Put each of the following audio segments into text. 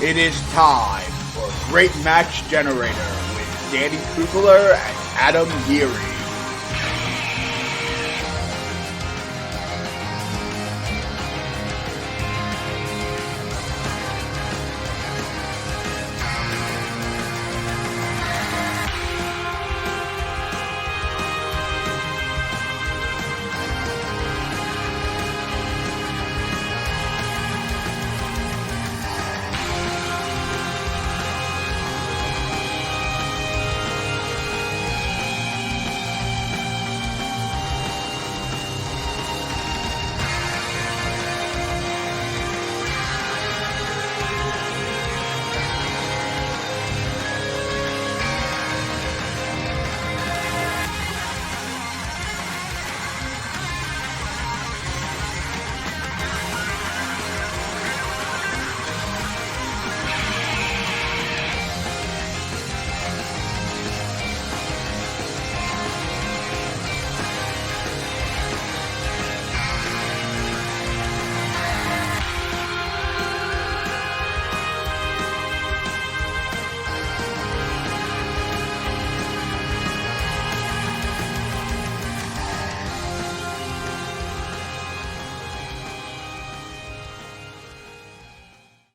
It is time for Great Match Generator with Danny Kugler and Adam Geary.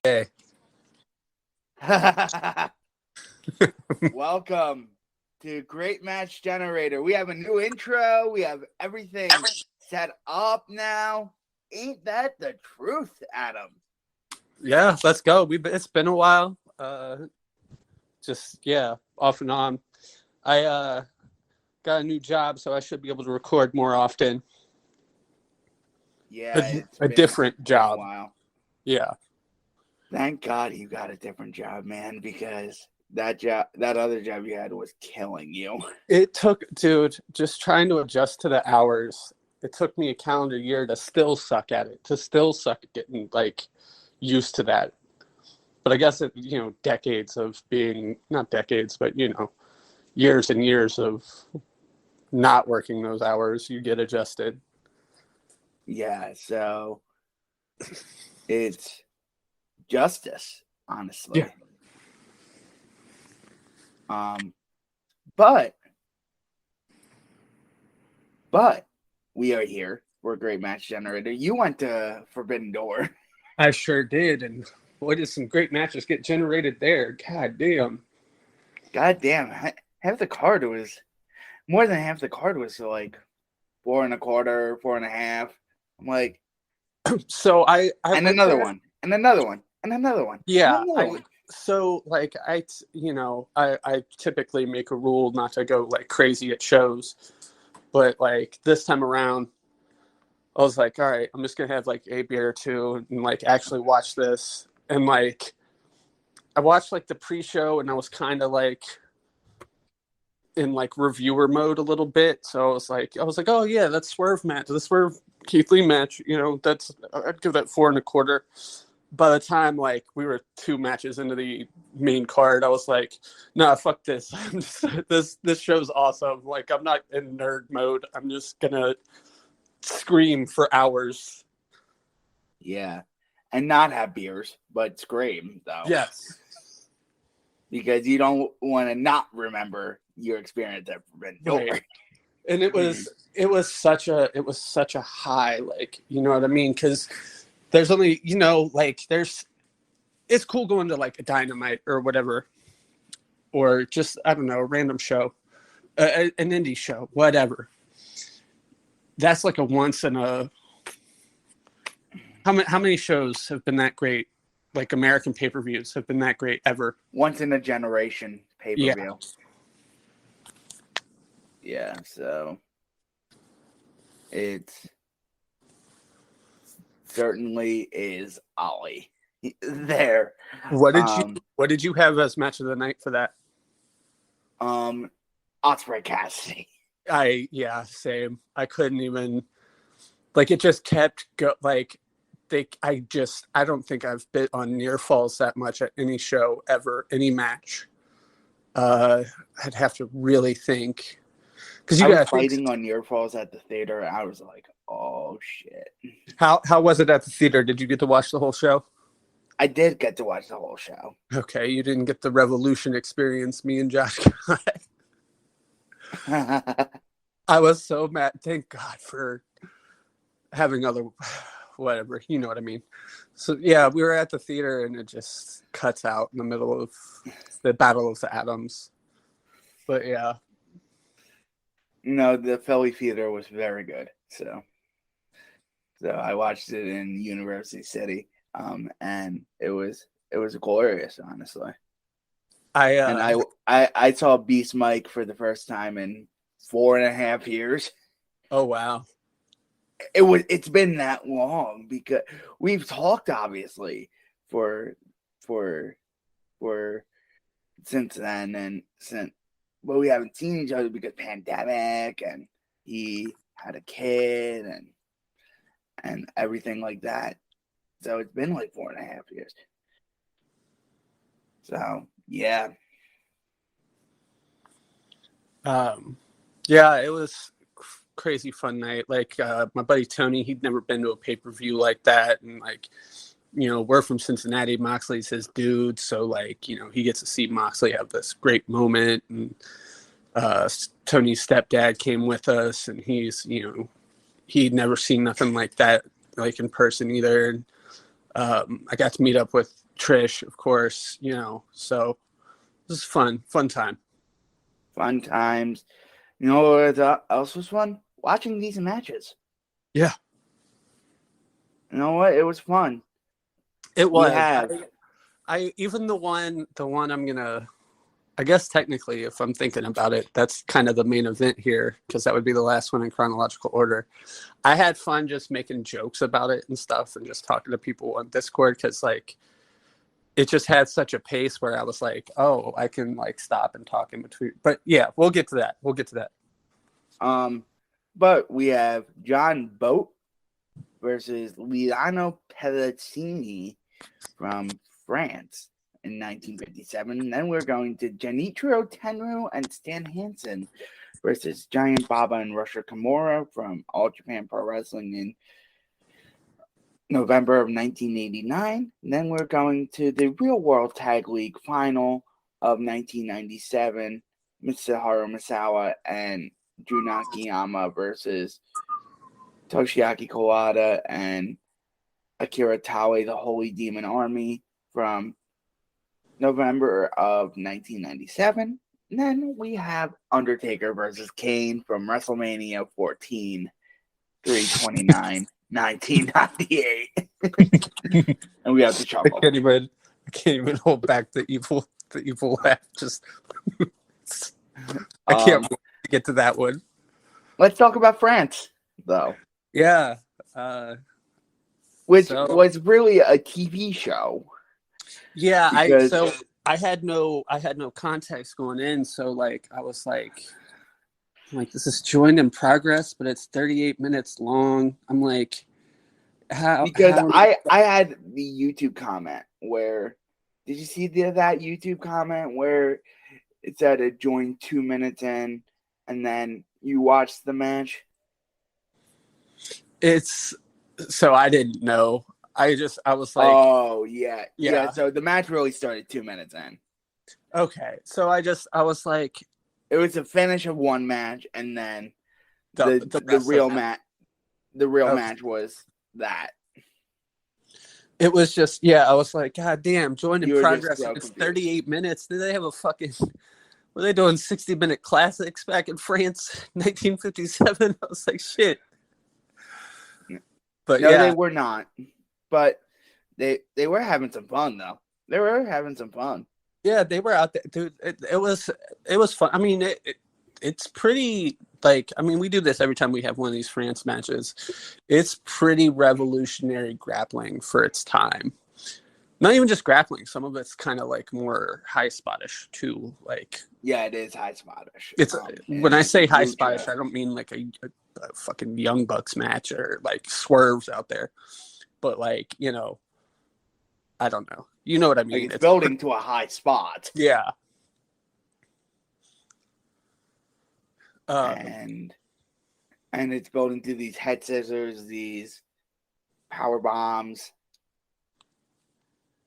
Hey. Welcome to Great Match Generator. We have a new intro. We have everything set up now. Ain't that the truth, Adam? Yeah, let's go. It's been a while. Off and on. I got a new job, so I should be able to record more often. Yeah, a different job. Wow. Yeah. Thank God you got a different job, man, because that other job you had was killing you. It took, dude, just trying to adjust to the hours. It took me a calendar year to still suck at it, getting used to that. But I guess decades of being, not decades, but years and years of not working those hours, you get adjusted. Yeah, so it's justice, honestly. Yeah. But we are here. We're a Great Match Generator. You went to Forbidden Door. I sure did, and boy, did some great matches get generated there. God damn. Half the card was more than half the card was like 4.25, 4.5. I'm like, so I and another one, and another one, and another one. Yeah. And another one. So I typically make a rule not to go crazy at shows, but this time around, I was like, all right, I'm just gonna have a beer or two and actually watch this. And I watched the pre-show, and I was kind of in reviewer mode a little bit. So I was like, oh yeah, that Swerve match, the Swerve Keith Lee match, I'd give that 4.25. By the time we were 2 matches into the main card, I was like, nah, fuck this. This show's awesome. I'm not in nerd mode. I'm just gonna scream for hours. Yeah. And not have beers, but scream though. Yes. Because you don't want to not remember your experience at Forbidden Door. Right. And it was such a high, you know what I mean? Because there's only, it's cool going to a Dynamite or whatever, or just, I don't know, a random show, an indie show, whatever. That's a once in a, how many shows have been that great? American pay-per-views have been that great ever. Once in a generation pay-per-view. Yeah. Yeah, so it certainly is Ollie there. What did you have as match of the night for that? Osprey Cassidy. Same. I couldn't even it just kept I don't think I've bit on near falls that much at any show ever, any match. I'd have to really think. Because you got fighting on near falls at the theater. I was like, oh shit. How was it at the theater? Did you get to watch the whole show? I did get to watch the whole show. Okay, you didn't get the Revolution experience me and Josh got. I was so mad. Thank God for having other, whatever, you know what I mean. So yeah, we were at the theater and it just cuts out in the middle of the Battle of the Atoms. But yeah. No, the Philly theater was very good. So I watched it in University City, and it was glorious, honestly. I saw Beast Mike for the first time in 4.5 years. Oh wow. It's been that long because we've talked obviously for since then but we haven't seen each other because pandemic and he had a kid and everything like that. So it's been like 4.5 years. So yeah. Yeah, it was crazy fun night. Like my buddy Tony, he'd never been to a pay-per-view like that, and like, you know, we're from Cincinnati. Moxley's his dude, so like, you know, he gets to see Moxley have this great moment. And Tony's stepdad came with us, and he's, you know, he'd never seen nothing like that, like in person either. And I got to meet up with Trish, of course, you know, so it was fun time. Fun times. You know what else was fun? Watching these matches. Yeah. You know what? It was fun. It was. I even the one I'm gonna, I guess technically, if I'm thinking about it, that's kind of the main event here because that would be the last one in chronological order. I had fun just making jokes about it and stuff and just talking to people on Discord because like it just had such a pace where I was like, oh, I can like stop and talk in between. But yeah, we'll get to that. But we have John Bout versus Liano Pellacani from France in 1957. Then we're going to Genichiro, Tenryu, and Stan Hansen versus Giant Baba and Rusher Kimura from All Japan Pro Wrestling in November of 1989. And then we're going to the Real World Tag League final of 1997. Mitsuharu Misawa and Akiyama versus Toshiaki Kawada and Akira Taue, the Holy Demon Army from November of 1997. And then we have Undertaker versus Kane from WrestleMania 14, 3/29, 1998. And we have the chuckle. I can't even hold back the evil laugh. Just I can't wait to get to that one. Let's talk about France, though. Yeah. Which was really a TV show. Yeah, I had no context going in, so like I was like this is joined in progress, but it's 38 minutes long. I'm like, I had the YouTube comment where, did you see that YouTube comment where it said it joined 2 minutes in and then you watched the match? So I didn't know. I was like, oh yeah. So the match really started 2 minutes in. Okay, so I was like, it was a finish of one match, and then the real match. The real match was that. It was just I was like, God damn, joined in progress. So it's 38 minutes. Did they have a fucking? Were they doing 60-minute classics back in France, 1957? I was like, shit. But no, they were not. But they were having some fun though. They were having some fun. Yeah, they were out there, dude. It was fun. I mean, it's pretty like, I mean, we do this every time we have one of these France matches. It's pretty revolutionary grappling for its time. Not even just grappling. Some of it's kind of like more high spottish too. Like, yeah, it is high spottish. It's when I say high spottish, I don't mean like a fucking Young Bucks match or like swerves out there, but like, you know, I don't know. You know what I mean? Like it's building to a high spot. Yeah. And it's building to these head scissors, these power bombs.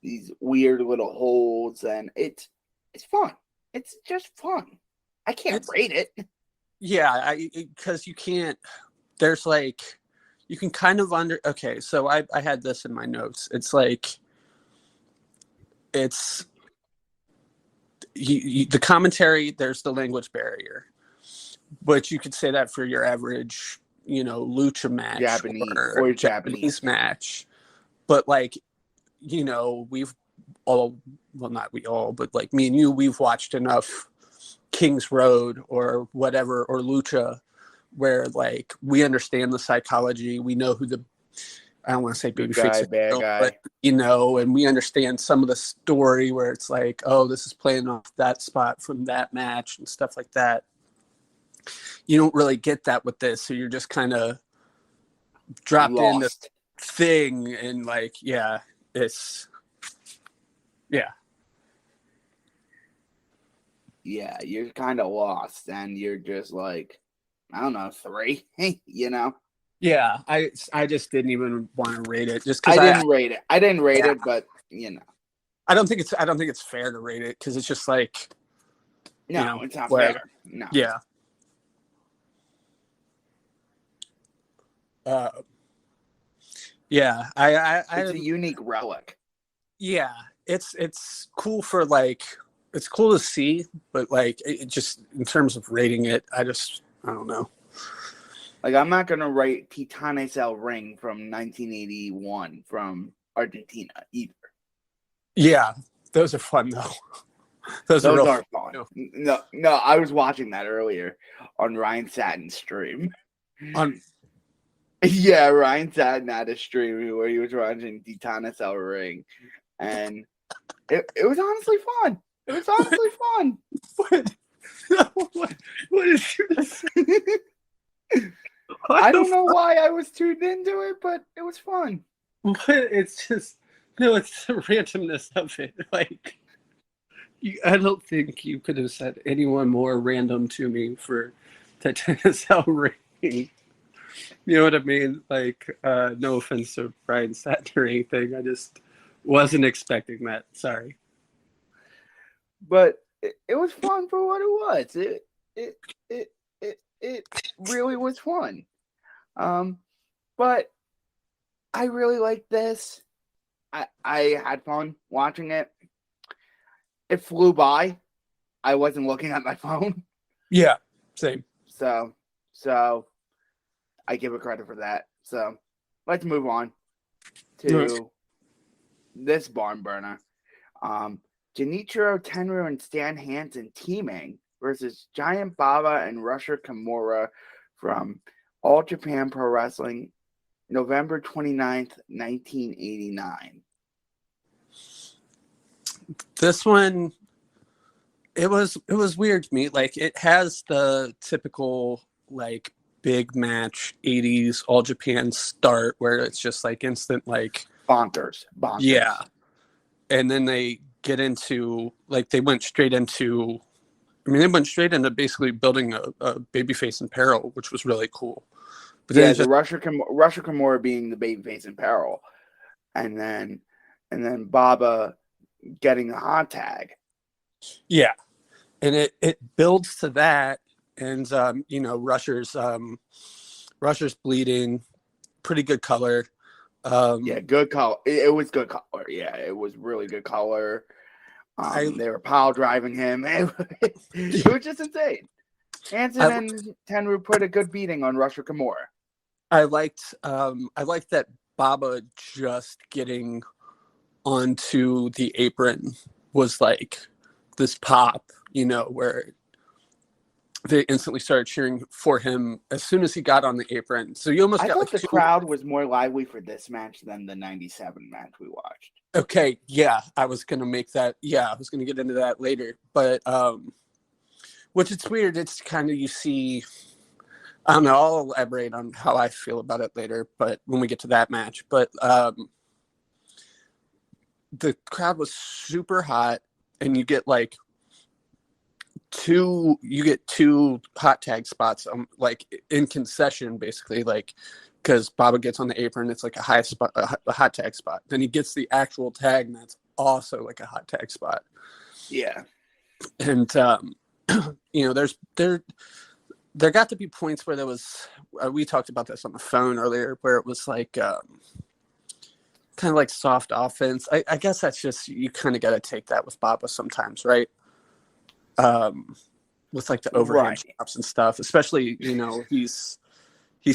these weird little holds, and it's fun. It's just fun. I can't rate it. Yeah, because you can't. There's like, you can kind of Okay, so I had this in my notes. It's like, it's the commentary. There's the language barrier, but you could say that for your average, lucha match or Japanese match. But like, we've all, well, not we all, but like me and you, we've watched enough King's Road or whatever, or lucha, where like we understand the psychology. We know who I don't want to say babyface, bad guy, but and we understand some of the story where it's like, oh, this is playing off that spot from that match and stuff like that. You don't really get that with this, so you're just kind of dropped in this thing, and like, you're kind of lost, and you're just like, I don't know, 3, Yeah, I just didn't even want to rate it, just because I didn't rate it, but I don't think it's fair to rate it, because it's just like, no, it's not fair. No. Yeah. It's a unique relic. Yeah, it's cool for like, it's cool to see, but like, it just, in terms of rating it, I don't know. Like, I'm not gonna rate Titanes El Ring from 1981 from Argentina either. Yeah, those are fun though. Those are fun. No, I was watching that earlier on Ryan Satin's stream. Yeah, Ryan Satin had a stream where he was watching Titanes El Ring, and it was honestly fun. It was honestly fun. What is this? I don't know why I was tuned into it, but it was fun. It's just, it's the randomness of it. Like, I don't think you could have said anyone more random to me for Titanes El Ring. You know what I mean? Like, no offense to Brian Satin or anything. I just wasn't expecting that. Sorry. But it was fun for what it was. It really was fun. But I really liked this. I had fun watching it. It flew by. I wasn't looking at my phone. Yeah, same. So I give it credit for that. So let's move on to this barn burner. Genichiro, Tenryu, and Stan Hansen teaming versus Giant Baba and Rusher Kimura from All Japan Pro Wrestling, November 29th, 1989. This one, it was weird to me. Like, it has the typical like big match 80s All Japan start where it's just like instant like bonkers. Yeah. And then they get into like, they went straight into basically building a babyface in peril, which was really cool. But then the Rusher Kimura being the babyface in peril, and then Baba getting a hot tag. Yeah, and it builds to that, and Rusher's bleeding, pretty good color. Good color. It was good color. Yeah, it was really good color. They were pile driving him. It was just insane. Hansen and Tenryu put a good beating on Rusher Kimura. I liked that Baba just getting onto the apron was like this pop, where they instantly started cheering for him as soon as he got on the apron. So you almost thought the crowd was more lively for this match than the 97 match we watched. Okay, yeah, I was going to make that. Yeah, I was going to get into that later. But, which it's weird. It's kind of, you see, I don't know, I'll elaborate on how I feel about it later, but when we get to that match. But the crowd was super hot, and you get like two hot tag spots, like in concession, basically, like, because Baba gets on the apron, it's like a hot tag spot. Then he gets the actual tag, and that's also like a hot tag spot. Yeah. And there got to be points where there was we talked about this on the phone earlier, where it was like kind of like soft offense. I guess that's just, you kind of got to take that with Baba sometimes, right? With like the overhand chops and stuff, especially he's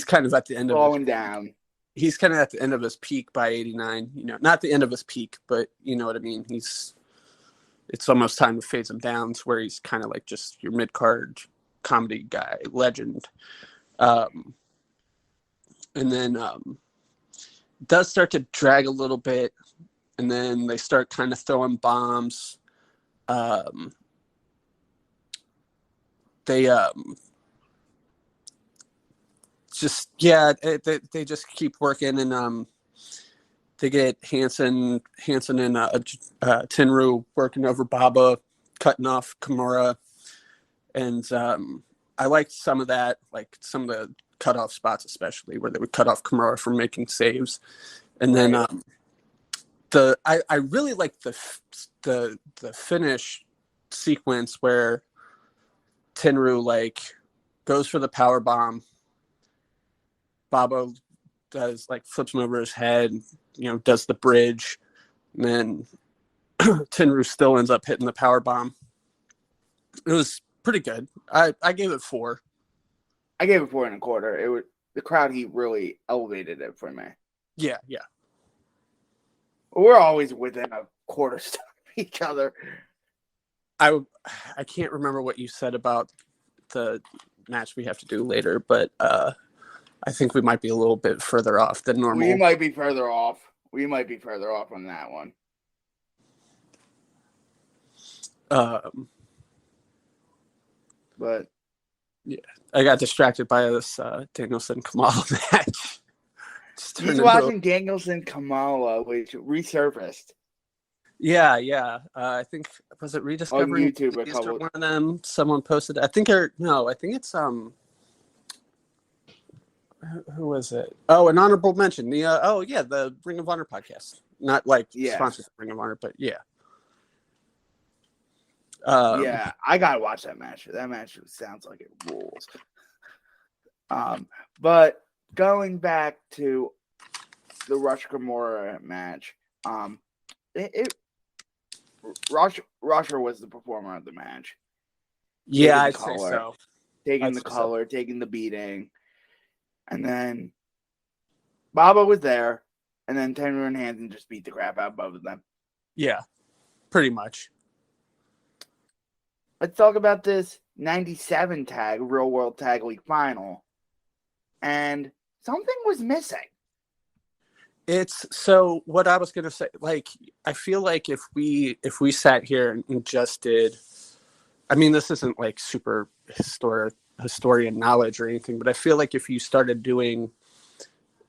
kind of at the end of slowing down. He's kind of at the end of his peak by 89. Not the end of his peak, but you know what I mean. It's almost time to phase him down to where he's kind of like just your mid card comedy guy, legend. And then does start to drag a little bit, and then they start kind of throwing bombs. They they just keep working, and they get Hansen and Tenryu working over Baba, cutting off Kimura, and I liked some of that, like some of the cutoff spots, especially where they would cut off Kimura from making saves, and then I really liked the finish sequence where Tenryu like goes for the power bomb. Baba does like flips him over his head, does the bridge, and then Tenryu still ends up hitting the power bomb. It was pretty good. I gave it 4. I gave it 4.25. It was the crowd heat really elevated it for me. Yeah. We're always within a quarter star of each other. I can't remember what you said about the match we have to do later, but I think we might be a little bit further off than normal. We might be further off on that one. But yeah, I got distracted by this Danielson Kamala match. He's watching Danielson Kamala, which resurfaced. Yeah. I think, was it Rediscovering on YouTube? One of them, someone posted. I think it's who was it? Oh, an honorable mention. The Ring of Honor podcast. Not like sponsored Ring of Honor, but yeah. I gotta watch that match. That match sounds like it rules. But going back to the Rush Kimura match, Rusher was the performer of the match. Yeah, I'd say so. Taking the beating. And then Baba was there, and then Tenryu and Hansen just beat the crap out of both of them. Yeah, pretty much. Let's talk about this 97 tag, Real World Tag League final. And something was missing. It's so what I was going to say, like, I feel like if we sat here and just did, I mean, this isn't like super historian knowledge or anything, but I feel like if you started doing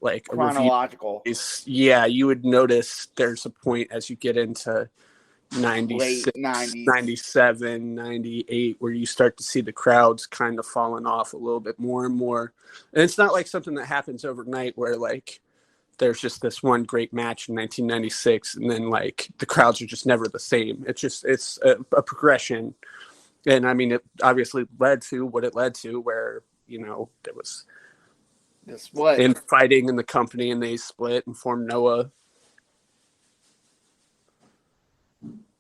like chronological, you would notice there's a point as you get into 96, 97, 98, where you start to see the crowds kind of falling off a little bit more and more. And it's not like something that happens overnight where like there's just this one great match in 1996 and then like the crowds are just never the same. It's a progression. And I mean, it obviously led to what it led to, where, there was infighting in the company and they split and formed Noah.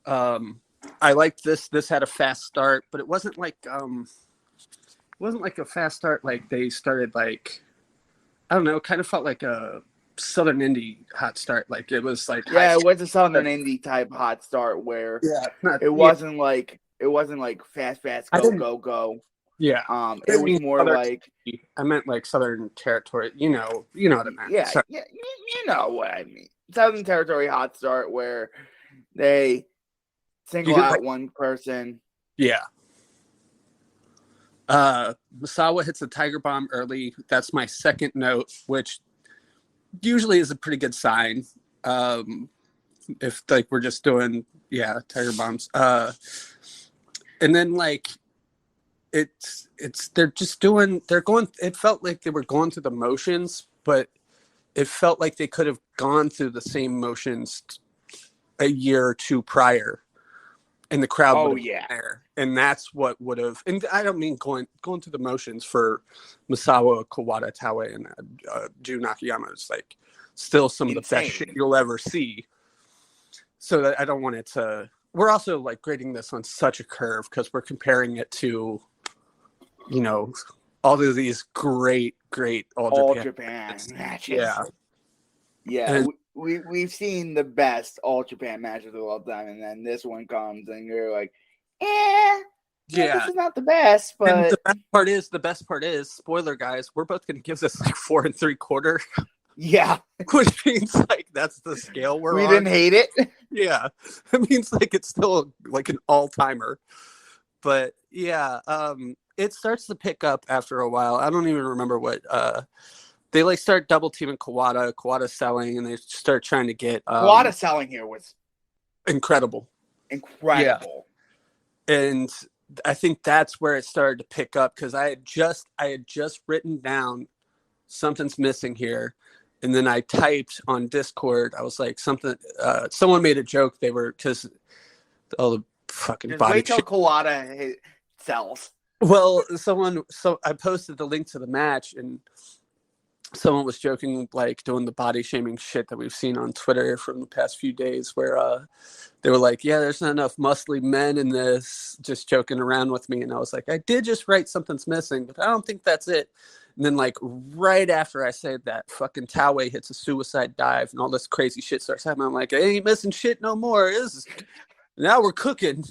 I liked this. This had a fast start, but it wasn't like a fast start. Like they started like, I don't know, kind of felt like a Southern Indie hot start. Like it was like, it was a Southern Indie type hot start where it wasn't like fast, go. Yeah. It was more Southern, like, I meant like Southern Territory. You know what I meant. Yeah, you know what I mean. Southern Territory hot start where they single out one person. Yeah. Misawa hits a Tiger Bomb early. That's my second note, which usually is a pretty good sign. If like we're just doing Tiger Bombs. And then like it felt like they were going through the motions, but it felt like they could have gone through the same motions a year or two prior, and the crowd Oh would have yeah. been there, and that's what would have. And I don't mean going through the motions for Misawa, Kawada, Taue, and Jun Akiyama. It's like still some of the best shit Insane. you'll ever see. So that I don't want it to. We're also like grading this on such a curve because we're comparing it to, you know, all of these great All Japan Japan matches. Yeah. Yeah, And we've seen the best All Japan matches of all time, and then this one comes, and you're like, this is not the best, and but the best part is, spoiler guys, we're both going to give this like 4 3/4, yeah, which means like that's the scale we're we on. didn't hate it. Yeah, it means like it's still like an all timer. But yeah, it starts to pick up after a while. I don't even remember what they like start double teaming Kawada selling, and they start trying to get Kawada selling here was incredible. Yeah. And I think that's where it started to pick up because I had just written down something's missing here, and then I typed on Discord. I was like, someone made a joke. They were because all the fucking just body wait till Kawada sells. Well, so I posted the link to the match, and someone was joking, like doing the body shaming shit that we've seen on Twitter from the past few days, where they were like, "Yeah, there's not enough muscly men in this," just joking around with me, and I was like, "I did just write something's missing, but I don't think that's it." And then, like right after I said that, fucking Taue hits a suicide dive, and all this crazy shit starts happening. I'm like, "I ain't missing shit no more. Now we're cooking."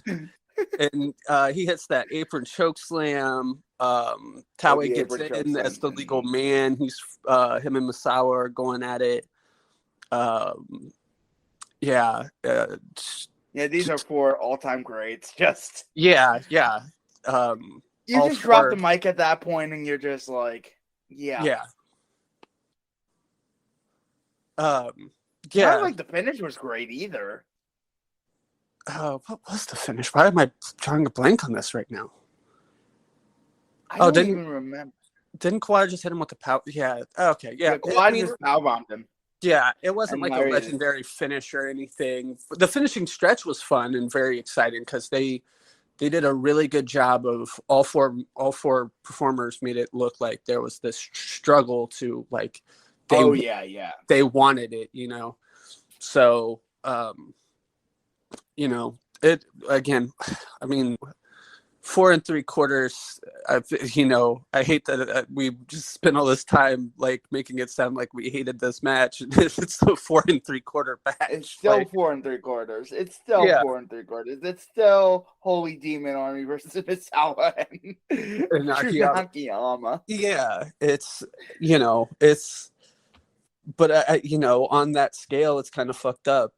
And he hits that apron choke slam. Taue gets in as the legal man. He's him and Misawa are going at it. These are 4 all-time greats. Just you just drop the mic at that point, and you're just like, yeah. Not like the finish was great either. What was the finish? Why am I drawing a blank on this right now? I don't even remember. Didn't Kawada just hit him with the power? Yeah. Okay. Yeah. Kawada just powerbombed him. Yeah, it wasn't like a legendary finish or anything. The finishing stretch was fun and very exciting because they did a really good job of all four performers made it look like there was this struggle to like they wanted it, you know. So it again, I mean, 4 3/4. I hate that we just spent all this time like making it sound like we hated this match. It's a 4 3/4 match. It's still 4 3/4. It's still 4 3/4. It's still Holy Demon Army versus Misawa and Akiyama. Yeah, but on that scale, it's kind of fucked up,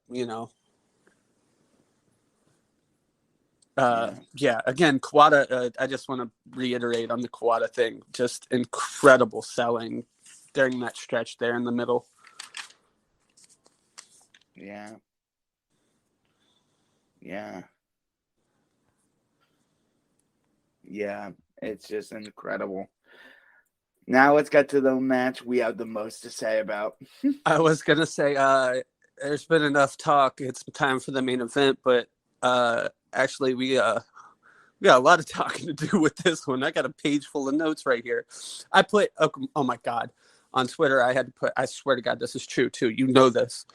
Again, Kawada, I just want to reiterate on the Kawada thing, just incredible selling during that stretch there in the middle. Yeah, it's just incredible. Now let's get to the match we have the most to say about. I was going to say, there's been enough talk. It's time for the main event, but actually, we got a lot of talking to do with this one. I got a page full of notes right here. I put, oh my God, on Twitter, I had to put, I swear to God, this is true too. You know this.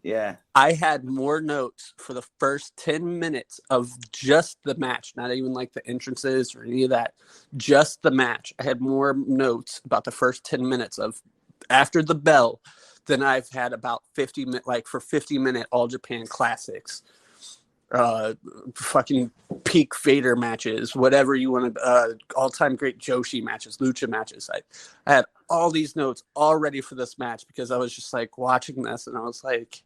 Yeah. I had more notes for the first 10 minutes of just the match, not even like the entrances or any of that, just the match. I had more notes about the first 10 minutes of after the bell than I've had about 50-minute All Japan classics. Fucking peak Vader matches, whatever you want to, all-time great Joshi matches, lucha matches. I had all these notes all ready for this match because I was just like watching this and I was like,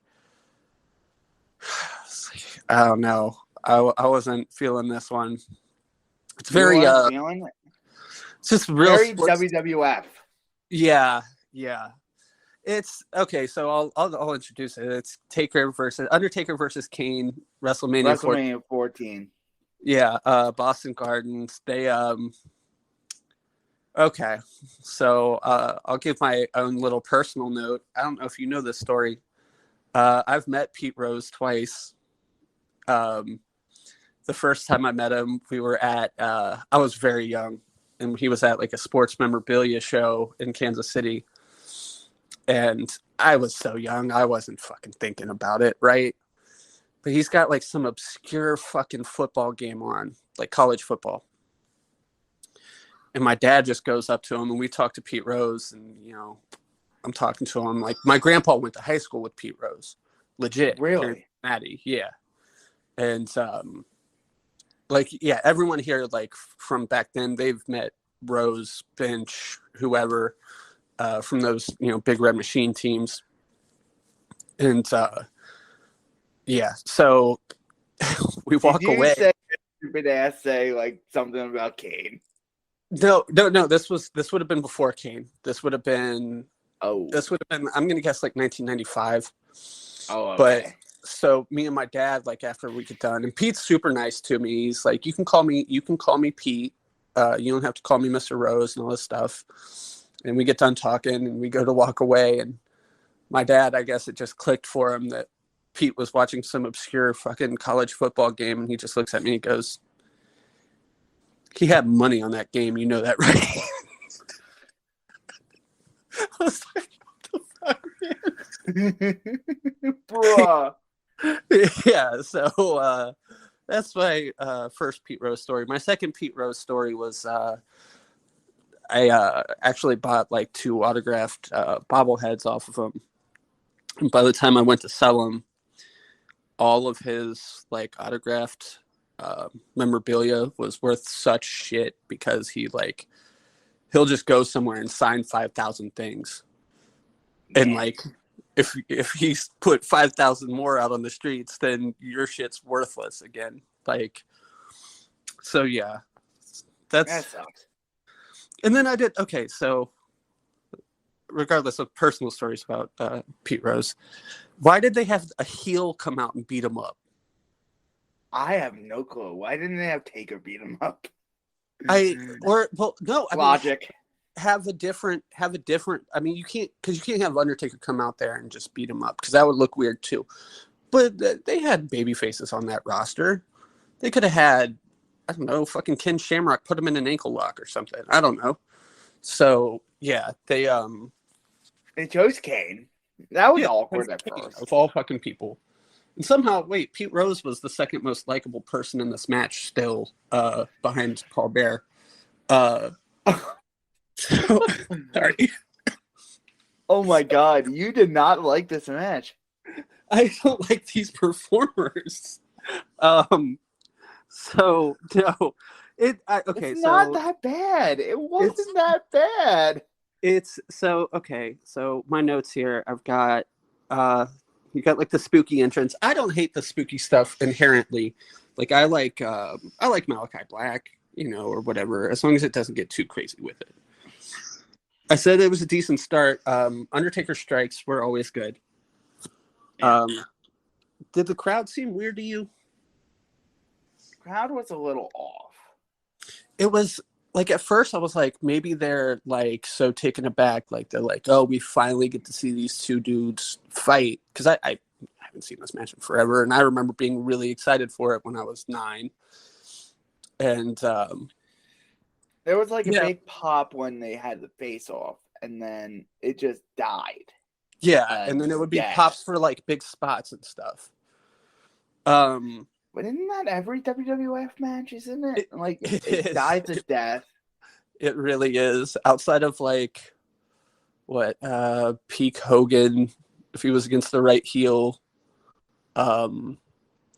I don't know. I wasn't feeling this one. It's very it's just real very WWF. Yeah. It's okay, so I'll introduce it. It's Undertaker versus Kane, WrestleMania 14. Yeah, Boston Gardens. They okay. So I'll give my own little personal note. I don't know if you know this story. I've met Pete Rose twice. The first time I met him, we were at, I was very young, and he was at like a sports memorabilia show in Kansas City. And I was so young, I wasn't fucking thinking about it, right? But he's got like some obscure fucking football game on, like college football. And my dad just goes up to him, and we talk to Pete Rose, and, you know, I'm talking to him. Like, my grandpa went to high school with Pete Rose. Legit. Really? Maddie, yeah. And, like, yeah, everyone here, like, from back then, they've met Rose, Finch, whoever, from those, you know, Big Red Machine teams. And, yeah, so we walk away. Did you say stupid ass say, like, something about Kane? No. This would have been before Kane. This would have been, I'm going to guess, like, 1995. Oh, okay. But so me and my dad, like, after we get done, and Pete's super nice to me. He's like, you can call me Pete. You don't have to call me Mr. Rose and all this stuff. And we get done talking, and we go to walk away. And my dad, I guess it just clicked for him that Pete was watching some obscure fucking college football game. And he just looks at me and goes, he had money on that game. You know that, right? I was like, what the fuck, man? Bruh. Yeah, so that's my first Pete Rose story. My second Pete Rose story was I actually bought like 2 autographed bobbleheads off of him. And by the time I went to sell them, all of his like autographed memorabilia was worth such shit because he'll just go somewhere and sign 5,000 things. And like, if he's put 5,000 more out on the streets, then your shit's worthless again. Like, so yeah, that sucks. And then I did, okay, so regardless of personal stories about Pete Rose, why did they have a heel come out and beat him up? I have no clue. Why didn't they have Taker beat him up? Logic. Have a different, I mean, you can't have Undertaker come out there and just beat him up, because that would look weird too. But they had baby faces on that roster. They could have had, I don't know, fucking Ken Shamrock put him in an ankle lock or something. I don't know. So yeah, they chose Kane. That was awkward at first. Of all fucking people. And somehow, wait, Pete Rose was the second most likable person in this match still, behind Paul Bear. Sorry. Oh my god, you did not like this match. I don't like these performers. So no, it's not that bad. It wasn't that bad. It's so okay. So my notes here, I've got you got like the spooky entrance. I don't hate the spooky stuff inherently. Like I like Malachi Black, you know, or whatever, as long as it doesn't get too crazy with it. I said it was a decent start. Undertaker strikes were always good. Did the crowd seem weird to you? Crowd was a little off. It was like, at first I was like, maybe they're like so taken aback, like they're like, oh, we finally get to see these two dudes fight, because I haven't seen this match in forever, and I remember being really excited for it when I was 9. And there was like a big pop when they had the face off, and then it just died. Yeah, and then it would be pops for like big spots and stuff. But isn't that every WWF match, isn't it? Like, it dies to death. It really is. Outside of like, what, peak Hogan, if he was against the right heel, in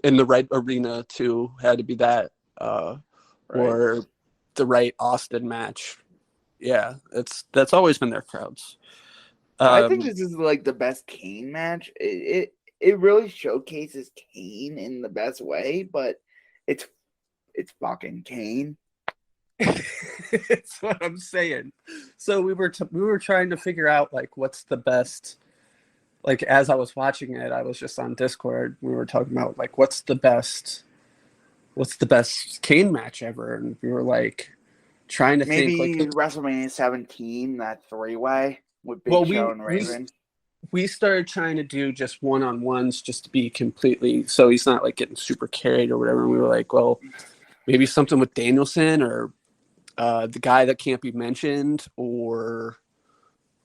the right arena too, had to be that, or the right Austin match. Yeah, that's always been their crowds. I think this is like the best Kane match. It really showcases Kane in the best way, but it's fucking Kane. That's what I'm saying. So we were trying to figure out like what's the best. Like, as I was watching it, I was just on Discord. We were talking about like what's the best Kane match ever, and we were like trying to think like WrestleMania 17, that 3-way with Big Show and Raven. we started trying to do just one-on-ones just to be completely, so he's not like getting super carried or whatever. And we were like, well, maybe something with Danielson or the guy that can't be mentioned, or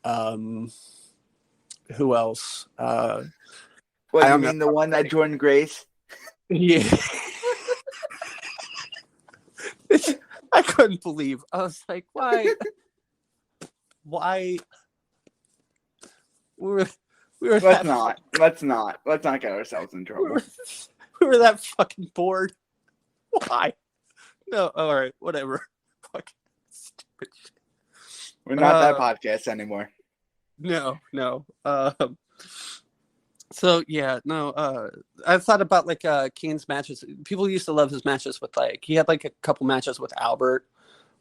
who else? What, I you don't know. mean the one that joined Grace? Yeah. I couldn't believe. I was like, why? Why? We were Let's that not. Let's not get ourselves in trouble. we were that fucking bored. Why? No, all right, whatever. Fucking stupid shit. We're not that podcast anymore. No. So yeah, no. I thought about like Kane's matches. People used to love his matches with like he had like a couple matches with Albert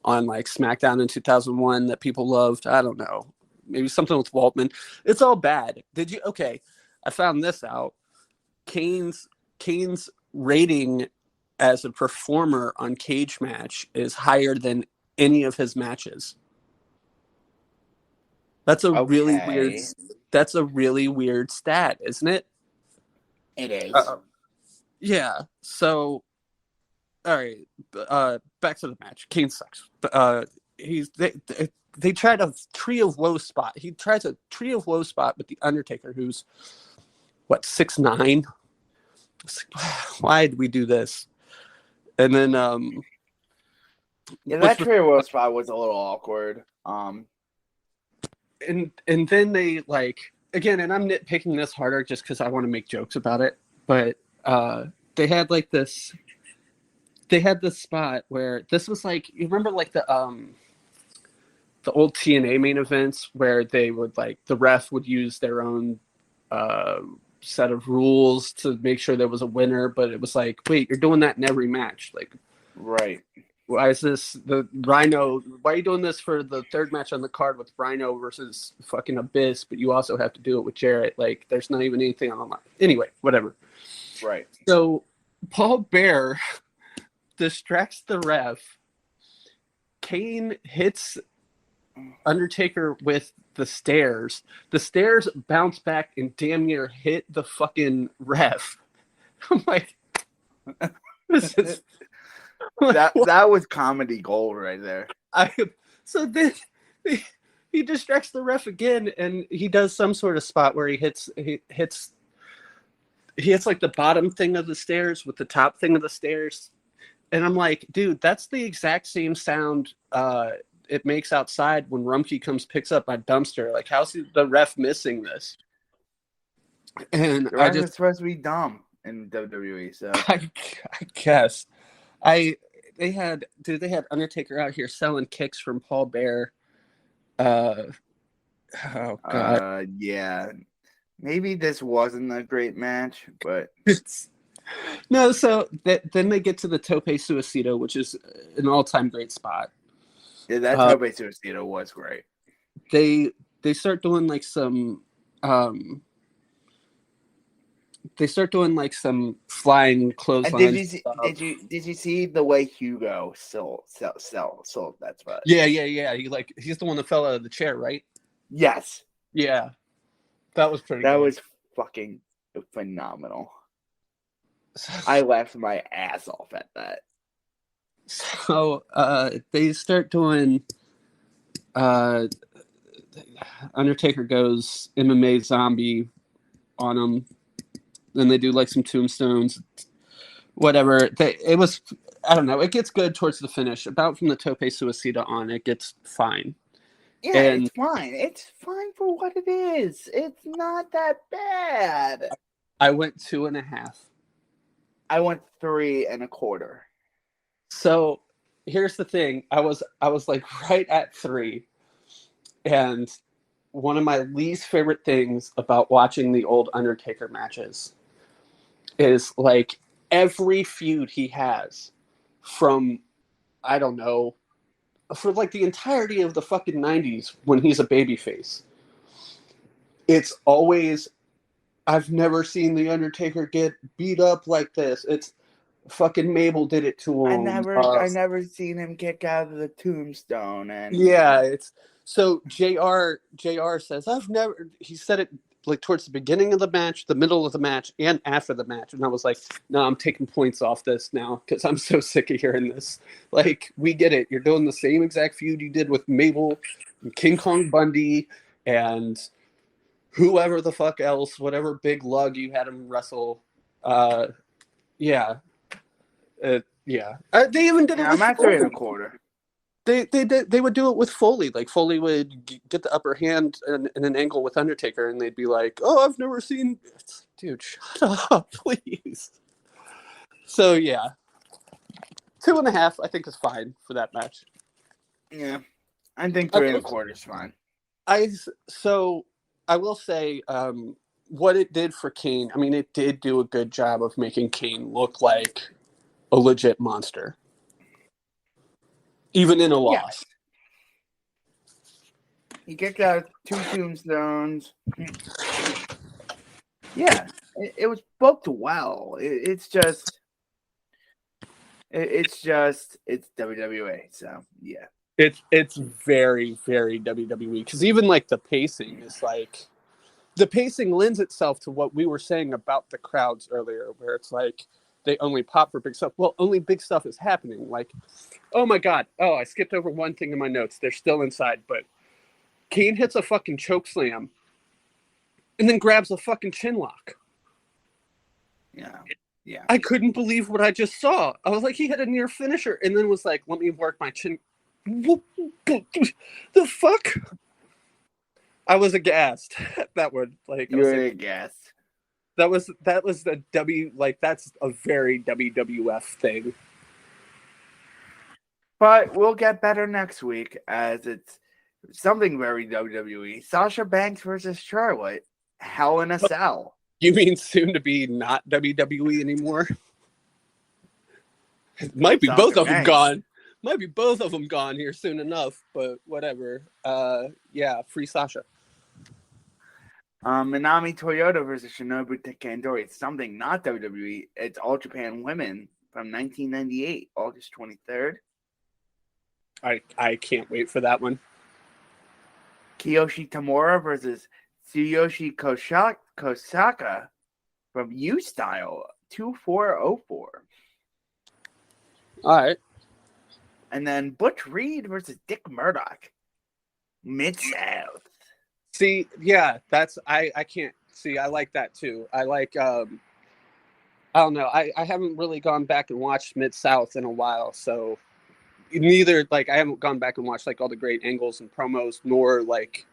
on like SmackDown in 2001 that people loved. I don't know, maybe something with Waltman. It's all bad. Did you? Okay, I found this out. Kane's rating as a performer on Cage Match is higher than any of his matches. That's a really weird. That's a really weird stat, isn't it? It is. Yeah. So, all right. Back to the match. Kane sucks. They tried a tree of woe spot. He tries a tree of woe spot with the Undertaker, who's what 6'9". Why did we do this? And then yeah, that tree of woe spot was a little awkward. And then they like again, and I'm nitpicking this harder just because I want to make jokes about it, but they had like this. They had this spot where this was like you remember like the old TNA main events where they would like the ref would use their own set of rules to make sure there was a winner, but it was like, wait, you're doing that in every match, like right. Why is this the Rhino? Why are you doing this for the third match on the card with Rhino versus fucking Abyss? But you also have to do it with Jarrett. Like, there's not even anything on the line. Anyway, whatever. Right. So Paul Bear distracts the ref. Kane hits Undertaker with the stairs. The stairs bounce back and damn near hit the fucking ref. I'm like, this is. that was comedy gold right there. So then he distracts the ref again, and he does some sort of spot where he hits like the bottom thing of the stairs with the top thing of the stairs, and I'm like, dude, that's the exact same sound it makes outside when Rumpke picks up my dumpster. Like, how's the ref missing this? And the ref is supposed to be dumb in WWE, so I guess. They had Undertaker out here selling kicks from Paul Bear. Oh god. Yeah. Maybe this wasn't a great match, but no. So then they get to the Tope Suicida, which is an all-time great spot. Yeah, that Tope Suicida was great. They start doing like some. They start doing like some flying clotheslines. Did you see the way Hugo sold that spot? Yeah. He's the one that fell out of the chair, right? Yes. Yeah, that was pretty. That was fucking phenomenal. I laughed my ass off at that. So they start doing. Undertaker goes MMA zombie on him. Then they do like some tombstones, whatever. It was, I don't know. It gets good towards the finish. About from the Tope Suicida on, it gets fine. Yeah, it's fine. It's fine for what it is. It's not that bad. I went 2.5. I went 3.25. So here's the thing. I was like right at 3, and one of my least favorite things about watching the old Undertaker matches is like every feud he has from, I don't know, for like the entirety of the fucking 90s when he's a babyface. It's always, I've never seen the Undertaker get beat up like this. It's fucking Mabel did it to him. I never seen him kick out of the tombstone. And yeah, it's so JR says, he said it like towards the beginning of the match, the middle of the match, and after the match. And I was like, no, I'm taking points off this now because I'm so sick of hearing this. Like, we get it. You're doing the same exact feud you did with Mabel and King Kong Bundy and whoever the fuck else, whatever big lug you had him wrestle. Yeah. Yeah. They even did it with I'm at Foley. 3.25. They would do it with Foley. Like, Foley would get the upper hand in an angle with Undertaker, and they'd be like, "Oh, I've never seen." It's like, dude, shut up, please. So yeah, 2.5 I think is fine for that match. Yeah, I think 3.25 is fine. So I will say what it did for Kane. I mean, it did do a good job of making Kane look like a legit monster, even in a loss. He kicked out 2 tombstones. Yeah, it was booked well. It's WWE. So yeah, it's very, very WWE, because even like the pacing is like, the pacing lends itself to what we were saying about the crowds earlier, where it's like they only pop for big stuff. Well, only big stuff is happening. Like, oh my god, oh, I skipped over one thing in my notes. They're still inside, but Kane hits a fucking choke slam and then grabs a fucking chin lock. Yeah. I couldn't believe what I just saw. I was like, he had a near finisher, and then was like, let me work my chin. The fuck? I was aghast. That word, like, You were aghast. That was the W. Like, that's a very WWF thing. But we'll get better next week, as it's something very WWE. Sasha Banks versus Charlotte. Hell in a Cell. You mean soon to be not WWE anymore? Might be both of them gone. Might be both of them gone here soon enough, but whatever. Yeah, free Sasha. Minami Toyota versus Shinobu Takandori. It's something not WWE. It's All Japan Women from 1998, August 23rd. I can't wait for that one. Kiyoshi Tamura versus Tsuyoshi Kosaka from U-Style, 2404. All right. And then Butch Reed versus Dick Murdoch, Mid-South. See, yeah, that's I can't see. I like that too. I like I don't know. I haven't really gone back and watched Mid-South in a while, so neither, like, I haven't gone back and watched like all the great angles and promos, nor like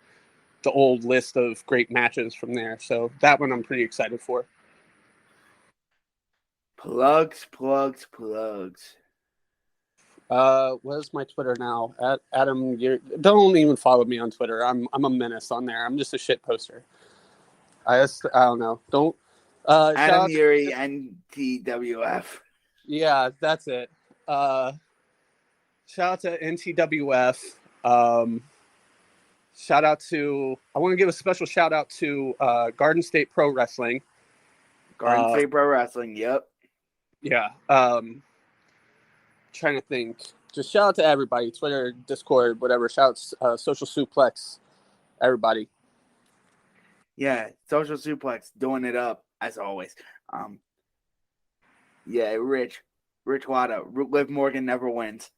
the old list of great matches from there. So that one I'm pretty excited for. Plugs. Where's my Twitter now? Adam, don't even follow me on Twitter. I'm a menace on there. I'm just a shit poster. I don't know. Don't. Adam Yuri, NTWF. Yeah, that's it. Shout out to NTWF. Shout out to. I want to give a special shout out to Garden State Pro Wrestling. Garden State Pro Wrestling. Yep. Yeah. Trying to think. Just shout out to everybody. Twitter, Discord, whatever. Shout out Social Suplex. Everybody. Yeah, Social Suplex doing it up as always. Yeah, Rich Wada. Liv Morgan never wins.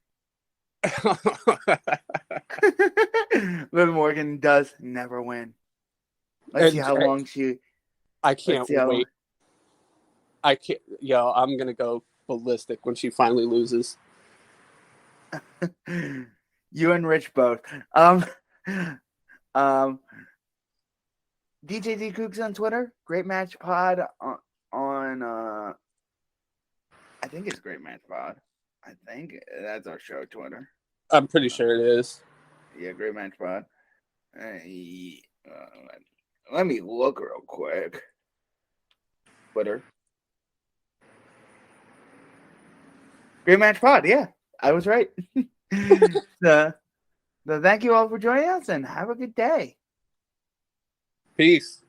Liv Morgan does never win. Let's see how long she. I can't wait. I can't. Yo, I'm gonna go ballistic when she finally loses. You and Rich both. DJD Kooks on Twitter. Great Match Pod on I think it's Great Match Pod. I think that's our show Twitter. I'm pretty sure it is. Yeah, Great Match Pod. Let me look real quick. Twitter. Great Match Pod. Yeah, I was right. So thank you all for joining us and have a good day. Peace.